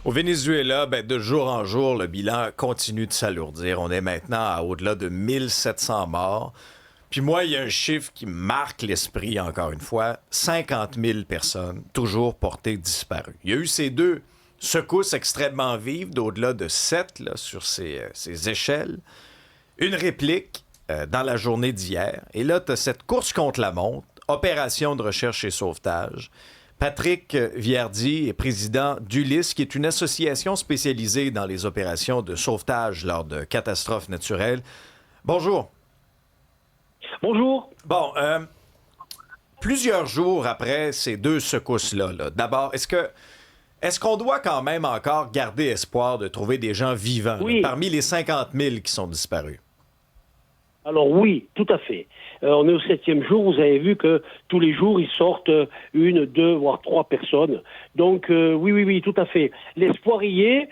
Au Venezuela, de jour en jour, le bilan continue de s'alourdir. On est maintenant à au-delà de 1700 morts. Puis moi, il y a un chiffre qui marque l'esprit, encore une fois, 50 000 personnes toujours portées disparues. Il y a eu ces deux secousses extrêmement vives d'au-delà de 7 là, sur ces échelles. Une réplique dans la journée d'hier. Et là, tu as cette course contre la montre, opération de recherche et sauvetage. Patrick Viardi est président d'Ulysse, qui est une association spécialisée dans les opérations de sauvetage lors de catastrophes naturelles. Bonjour. Bonjour. Bon, plusieurs jours après ces deux secousses-là, d'abord, est-ce qu'on doit quand même encore garder espoir de trouver des gens vivants parmi les 50 000 qui sont disparus? Alors oui, tout à fait. On est au 7e jour, vous avez vu que tous les jours, ils sortent 1, 2, voire 3 personnes. Donc oui, tout à fait. L'espoir y est.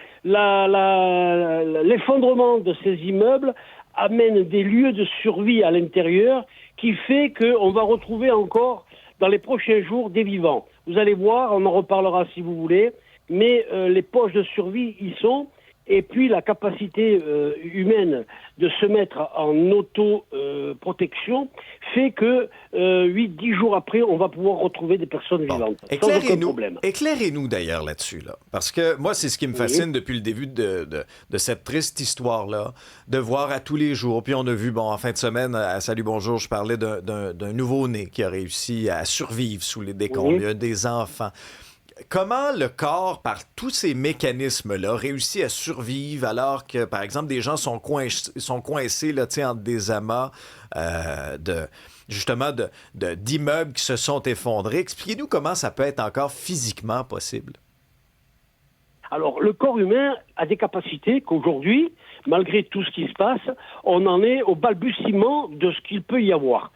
L'effondrement de ces immeubles amène des lieux de survie à l'intérieur qui fait qu'on va retrouver encore dans les prochains jours des vivants. Vous allez voir, on en reparlera si vous voulez, mais les poches de survie y sont. Et puis la capacité humaine de se mettre en auto-protection fait que 8-10 jours après, on va pouvoir retrouver des personnes vivantes. Sans aucun problème. Éclairez-nous d'ailleurs là-dessus. Là. Parce que moi, c'est ce qui me fascine depuis le début de cette triste histoire-là, de voir à tous les jours. Puis on a vu, en fin de semaine, à Salut Bonjour, je parlais d'un nouveau-né qui a réussi à survivre sous les décombres. Il y a des enfants. Comment le corps, par tous ces mécanismes-là, réussit à survivre alors que, par exemple, des gens sont coincés là, entre des amas d'immeubles qui se sont effondrés? Expliquez-nous comment ça peut être encore physiquement possible. Alors, le corps humain a des capacités qu'aujourd'hui, malgré tout ce qui se passe, on en est au balbutiement de ce qu'il peut y avoir.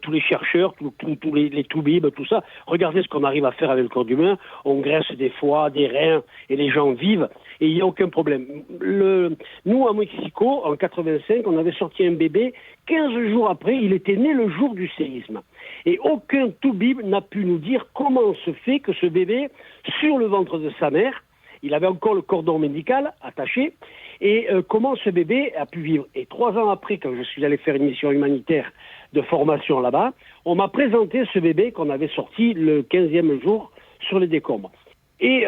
Tous les chercheurs, tous les toubibs, tout ça, regardez ce qu'on arrive à faire avec le corps humain. On graisse des foies, des reins, et les gens vivent, et il n'y a aucun problème. Nous, à Mexico, en 85, on avait sorti un bébé. 15 jours après, il était né le jour du séisme. Et aucun toubib n'a pu nous dire comment se fait que ce bébé, sur le ventre de sa mère, il avait encore le cordon médical attaché, et comment ce bébé a pu vivre. Et 3 ans après, quand je suis allé faire une mission humanitaire de formation là-bas, on m'a présenté ce bébé qu'on avait sorti le 15e jour sur les décombres. Et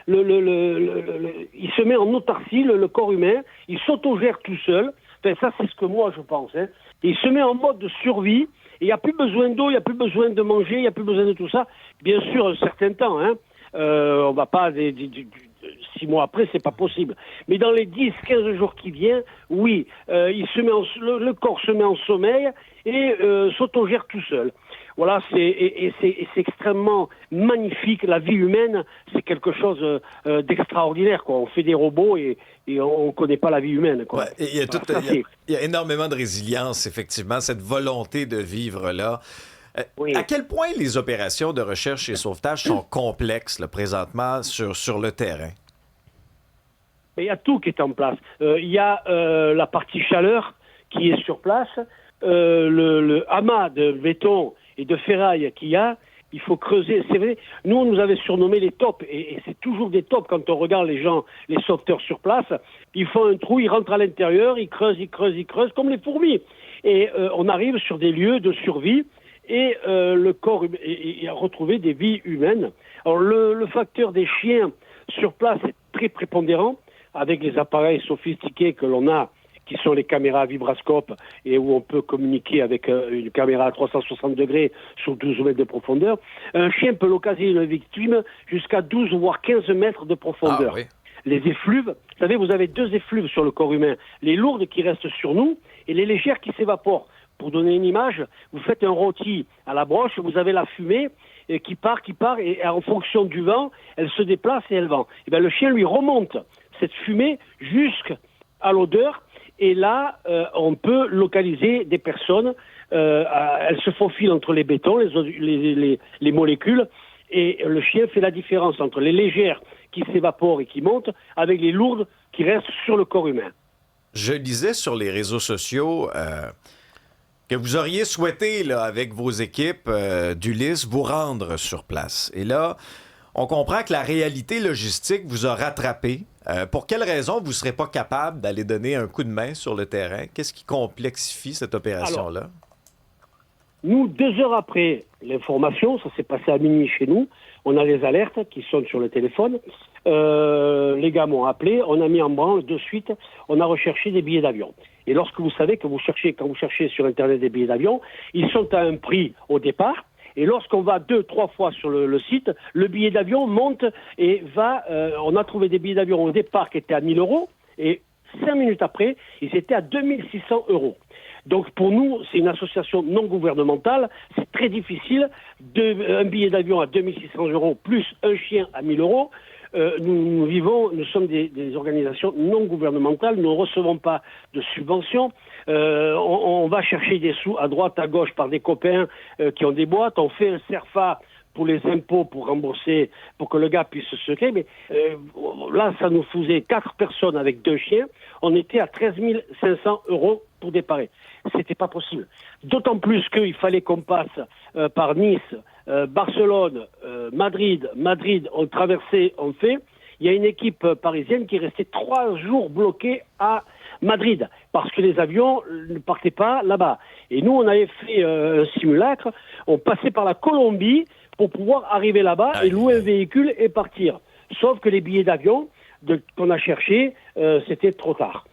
il se met en autarcie, le corps humain, il s'autogère tout seul. Enfin, ça, c'est ce que moi, je pense. Hein. Il se met en mode de survie, et il n'y a plus besoin d'eau, il n'y a plus besoin de manger, il n'y a plus besoin de tout ça. Bien sûr, un certain temps, hein. On va pas 6 mois après, c'est pas possible. Mais dans les 10-15 jours qui viennent, oui, le corps se met en sommeil et s'autogère tout seul. Voilà, c'est extrêmement magnifique. La vie humaine, c'est quelque chose d'extraordinaire, quoi. On fait des robots et on connaît pas la vie humaine, quoi. Ouais, il y a énormément de résilience, effectivement, cette volonté de vivre là. Oui. À quel point les opérations de recherche et sauvetage sont complexes là, présentement sur le terrain? Il y a tout qui est en place. Il y a la partie chaleur qui est sur place, le amas de béton et de ferraille qu'il y a. Il faut creuser. C'est vrai, nous, on nous avait surnommé les tops, et c'est toujours des tops quand on regarde les gens, les sauveteurs sur place. Ils font un trou, ils rentrent à l'intérieur, ils creusent, comme les fourmis. Et on arrive sur des lieux de survie, et le corps et à retrouver des vies humaines. Alors le facteur des chiens sur place est très prépondérant, avec les appareils sophistiqués que l'on a, qui sont les caméras vibrascope, et où on peut communiquer avec une caméra à 360 degrés sur 12 mètres de profondeur. Un chien peut localiser une victime jusqu'à 12 voire 15 mètres de profondeur. Ah, oui. Les effluves, vous savez, vous avez 2 effluves sur le corps humain, les lourdes qui restent sur nous et les légères qui s'évaporent. Pour donner une image, vous faites un rôti à la broche, vous avez la fumée qui part, et en fonction du vent, elle se déplace et elle vend. Et bien, le chien lui remonte cette fumée jusqu'à l'odeur, et là, on peut localiser des personnes. Elles se faufilent entre les bétons, les molécules, et le chien fait la différence entre les légères qui s'évaporent et qui montent, avec les lourdes qui restent sur le corps humain. Je lisais sur les réseaux sociaux que vous auriez souhaité, là, avec vos équipes d'Ulysse, vous rendre sur place. Et là, on comprend que la réalité logistique vous a rattrapé. Pour quelle raison vous ne serez pas capable d'aller donner un coup de main sur le terrain? Qu'est-ce qui complexifie cette opération-là? Alors, nous, 2 heures après l'information, ça s'est passé à minuit chez nous, on a les alertes qui sonnent sur le téléphone. Les gars m'ont appelé, on a mis en branle de suite, on a recherché des billets d'avion. Et lorsque vous savez que quand vous cherchez sur Internet des billets d'avion, ils sont à un prix au départ. Et lorsqu'on va 2-3 fois sur le site, le billet d'avion monte et va... on a trouvé des billets d'avion au départ qui étaient à 1 000 euros et 5 minutes après, ils étaient à 2 600 euros. Donc pour nous, c'est une association non gouvernementale, c'est très difficile. Un billet d'avion à 2 600 euros plus un chien à 1 000 euros. Nous sommes des organisations non gouvernementales, nous ne recevons pas de subventions. On va chercher des sous à droite, à gauche par des copains qui ont des boîtes. On fait un CERFA pour les impôts, pour rembourser, pour que le gars puisse se créer. Mais là, ça nous faisait 4 personnes avec 2 chiens. On était à 13 500 euros pour déparer. C'était pas possible. D'autant plus qu'il fallait qu'on passe par Nice, Barcelone, Madrid, on traversait, on fait. Il y a une équipe parisienne qui est restée 3 jours bloquée à Madrid parce que les avions ne partaient pas là-bas. Et nous, on avait fait un simulacre. On passait par la Colombie pour pouvoir arriver là-bas et louer un véhicule et partir. Sauf que les billets d'avion qu'on a cherchés, c'était trop tard.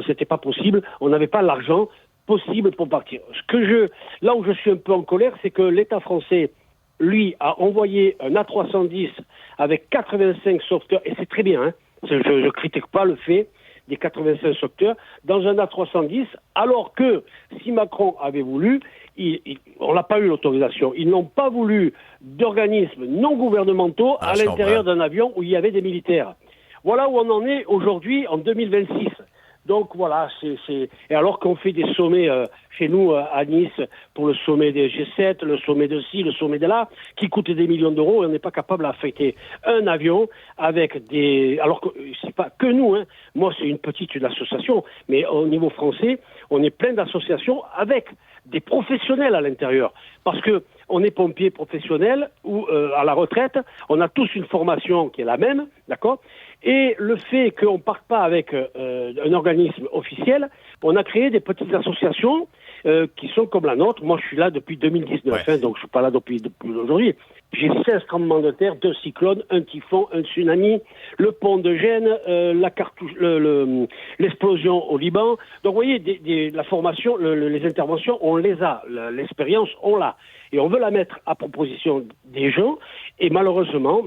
C'était pas possible. On n'avait pas l'argent possible pour partir. Là où je suis un peu en colère, c'est que l'État français, lui, a envoyé un A310 avec 85 sauveteurs, et c'est très bien, hein. Je ne critique pas le fait des 85 sauveteurs, dans un A310, alors que si Macron avait voulu, on n'a pas eu l'autorisation. Ils n'ont pas voulu d'organismes non gouvernementaux à l'intérieur d'un avion où il y avait des militaires. Voilà où on en est aujourd'hui, en 2026. Donc voilà, et alors qu'on fait des sommets chez nous à Nice pour le sommet des G7, le sommet de ci, le sommet de là, qui coûtent des millions d'euros, et on n'est pas capable d'affecter un avion avec des... Alors que c'est pas que nous, hein. Moi c'est une association, mais au niveau français, on est plein d'associations avec des professionnels à l'intérieur. Parce que on est pompier professionnel ou à la retraite, on a tous une formation qui est la même, d'accord ? Et le fait qu'on ne parte pas avec un organisme officiel, on a créé des petites associations qui sont comme la nôtre. Moi, je suis là depuis 2019, donc je ne suis pas là depuis aujourd'hui. J'ai 16 tremblements de terre, 2 cyclones, un typhon, un tsunami, le pont de Gênes, l'explosion au Liban. Donc, vous voyez, la formation, les interventions, on les a. L'expérience, on l'a. Et on veut la mettre à proposition des gens. Et malheureusement,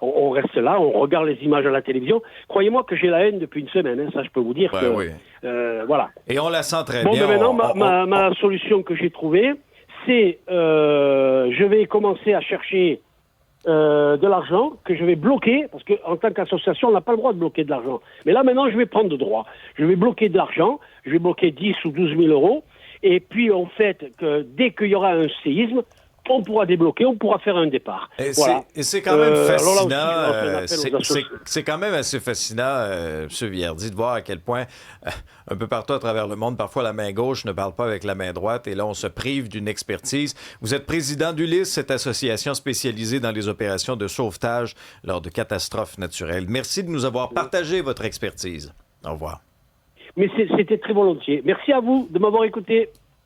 on reste là, on regarde les images à la télévision. Croyez-moi que j'ai la haine depuis une semaine, hein, ça je peux vous dire. Oui. Voilà. Et on la sent très bien. Bon, maintenant, ma solution que j'ai trouvée, c'est je vais commencer à chercher de l'argent que je vais bloquer, parce qu'en tant qu'association, on n'a pas le droit de bloquer de l'argent. Mais là, maintenant, je vais prendre de droit. Je vais bloquer de l'argent, je vais bloquer 10 ou 12 000 euros, et puis, en fait, que dès qu'il y aura un séisme, on pourra débloquer, on pourra faire un départ. Et voilà. c'est quand même fascinant. C'est quand même assez fascinant, M. Viardi, de voir à quel point, un peu partout à travers le monde, parfois la main gauche ne parle pas avec la main droite, et là, on se prive d'une expertise. Vous êtes président d'Ulysse, cette association spécialisée dans les opérations de sauvetage lors de catastrophes naturelles. Merci de nous avoir partagé votre expertise. Au revoir. Mais c'était très volontiers. Merci à vous de m'avoir écouté.